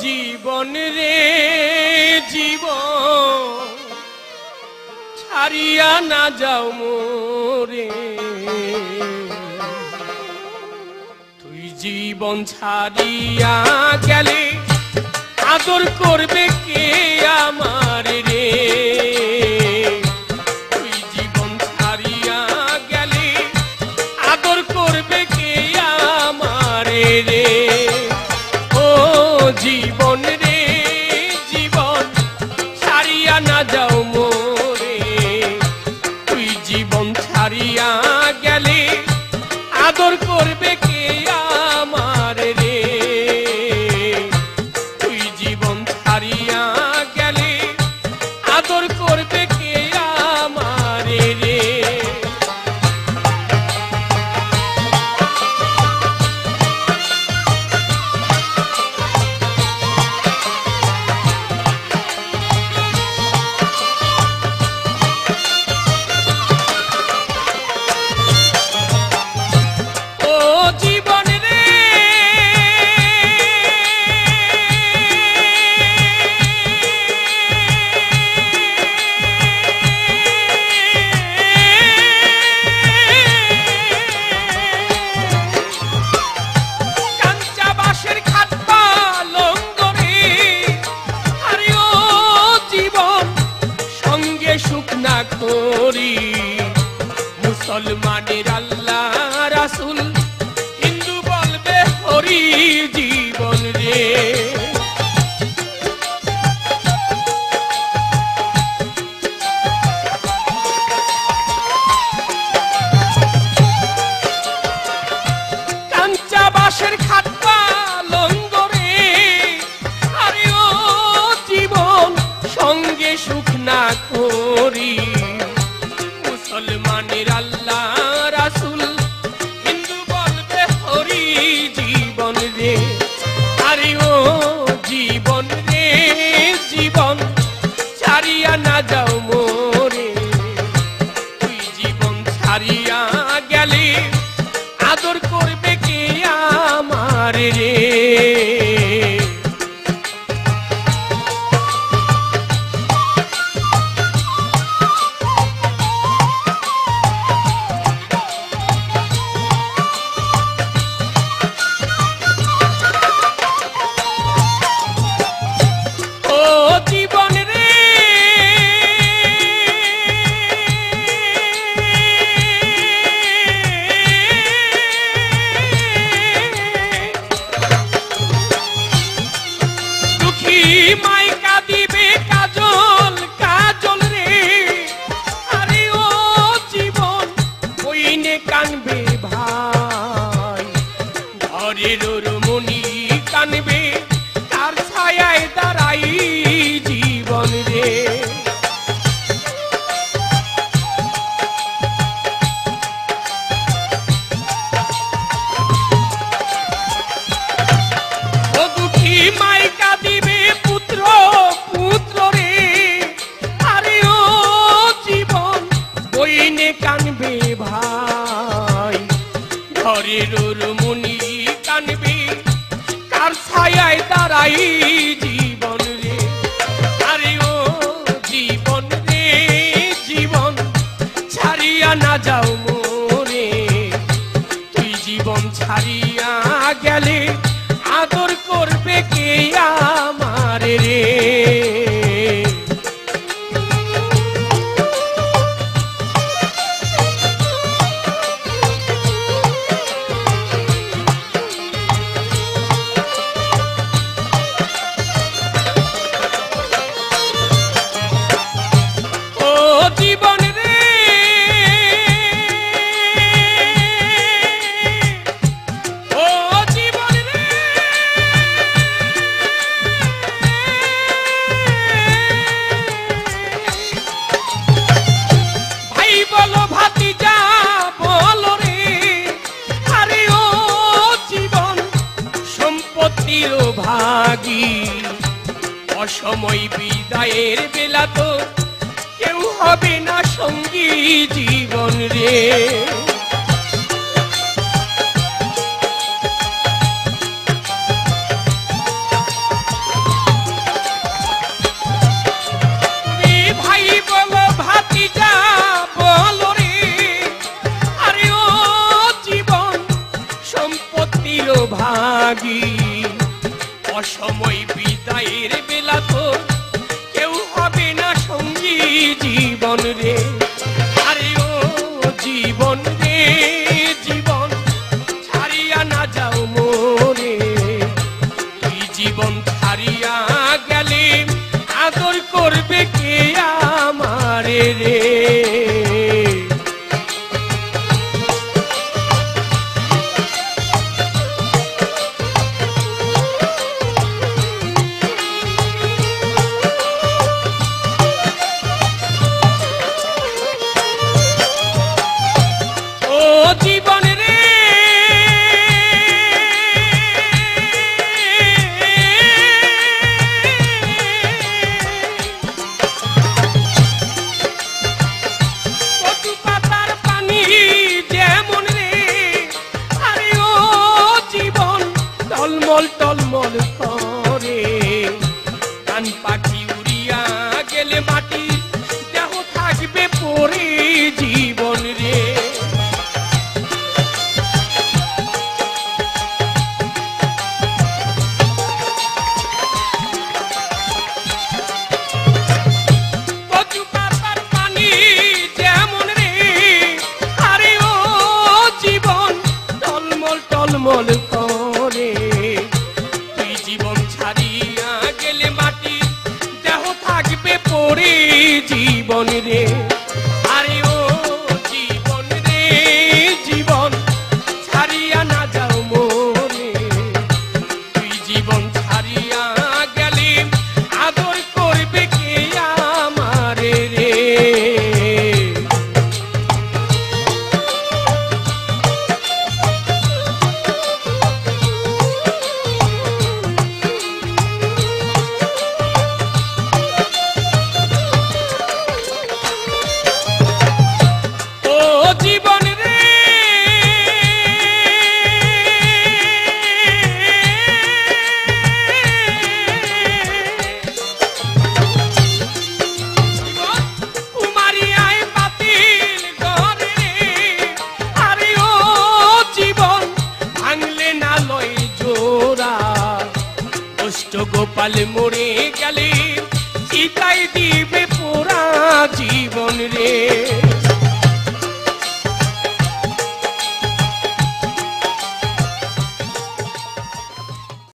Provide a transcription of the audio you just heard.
জীবন রে জীবন ছাড়িয়া না যাও মোরে, তুই জীবন ছাড়িয়া গেলে আদর করবে কে আমার রে, তুই জীবন ছাড়িয়া গেলে আদর করবে কে আমার রে। ও জীবন রে জীবন ছাড়িয়া না যাও মোরে, তুই জীবন ছাড়িয়া গেলে আদর করবে কে আমার রে, তুই জীবন ছাড়িয়া গেলে আদর করবে কে আমার রে। মুসলমানের আল্লাহ রাসূল, হিন্দু বলবে হরি জীবন রে। কাঞ্চা বাঁশের খাট পালঙ্ক রে, আরে ও জীবন সঙ্গে সুখ না করি, মুসলমানের আল্লাহ রাসূল, হিন্দু বলবে হরি জীবন রে। আরে ও জীবন রে জীবন ছাড়িয়া না যাও মোরে, তুই জীবন ছাড়িয়া গেলে আদর করবে কে আমার রে। মাইকা দিবে কাজল কাজল রে, আরে ও জীবন কইনে কানবে ভাই, ঘরের রমণী কানবে তার ছায়ায় দাঁড়াই জীবন রে। ও দুঃখী মাইকা দিবে পুত্র পুত্র রে, আরে ও জীবন বইনে কানবে ভাই, ঘরের রমণী কানবে কার ছায়ায় দাঁড়াই জীবন রে। আরে ও জীবন রে জীবন ছাড়িয়া না যাও মোরে, তুই জীবন ছাড়িয়া গেলে আদর করবে কে আমার রে। ও জীবন রে ও জীবন রে ভাই বলো ভাতিজা বলো রে, আরে ও জীবন সম্পত্তির ভাগী, অসময় বিদায়ের বেলা তো কেউ হবে না সঙ্গী জীবন রে। সময় বিদায়ের বেলা তো কেউ হবে না সঙ্গী জীবন রে। আরে ও জীবন রে জীবন ছাড়িয়া না যাও মোরে, তুই জীবন ছাড়িয়া গেলে আদর করবে কে আমারে রে। জীবন রে কচু পাতার পানি যেমন রে, আরে ও জীবন টলমল টলমল করে, কান পাখি উড়িয়া গেলে মাটি দেহ থাকবে পরে জীবন রে। টলমল করে, তুই জীবন ছাড়িয়া গেলে মাটি দেহ থাকবে পড়ে জীবন রে। আরে ও জীবন রে জীবন ছাড়িয়া না যাও মোরে, তুই জীবন ছাড়িয়া গেলে আদর করবে কে আমারে রে। জীবন রে কুমারী আয় বাতিল করে, আরে ও জীবন ভাঙলে না লয় জোড়া, অষ্ট গোপাল মরে গেলে চিতাই দিবে পোড়া জীবন রে।